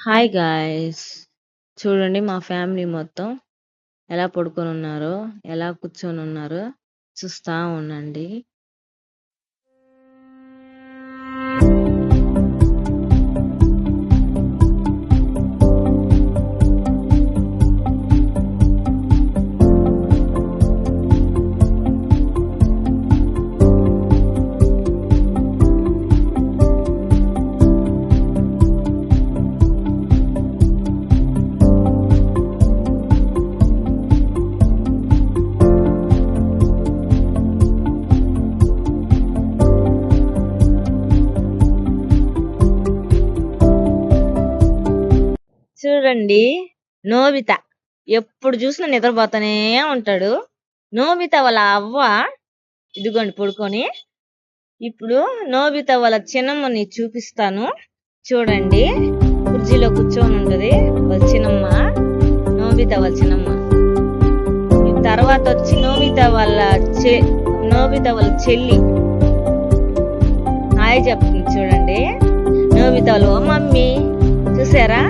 Hi guys, చూడండి మా family మొత్తం ఎలా పడుకొని ఉన్నారో, ఎలా కూర్చొని ఉన్నారో చూస్తా ఉండండి. చూడండి, నోబితా ఎప్పుడు చూసినా నిద్రపోతానే ఉంటాడు. నోబితా వాళ్ళ అవ్వ ఇదిగోండి పడుకొని. ఇప్పుడు నోబితా వాళ్ళ చిన్నమ్మని చూపిస్తాను చూడండి. కుర్చీలో కూర్చొని ఉంటది వాళ్ళ చిన్నమ్మ, నోబితా వాళ్ళ చిన్నమ్మ. తర్వాత వచ్చి నోబితా వాళ్ళ చెల్లి హాయ్ చెప్తుంది చూడండి. నోబితా వాళ్ళ మమ్మీ చూసారా?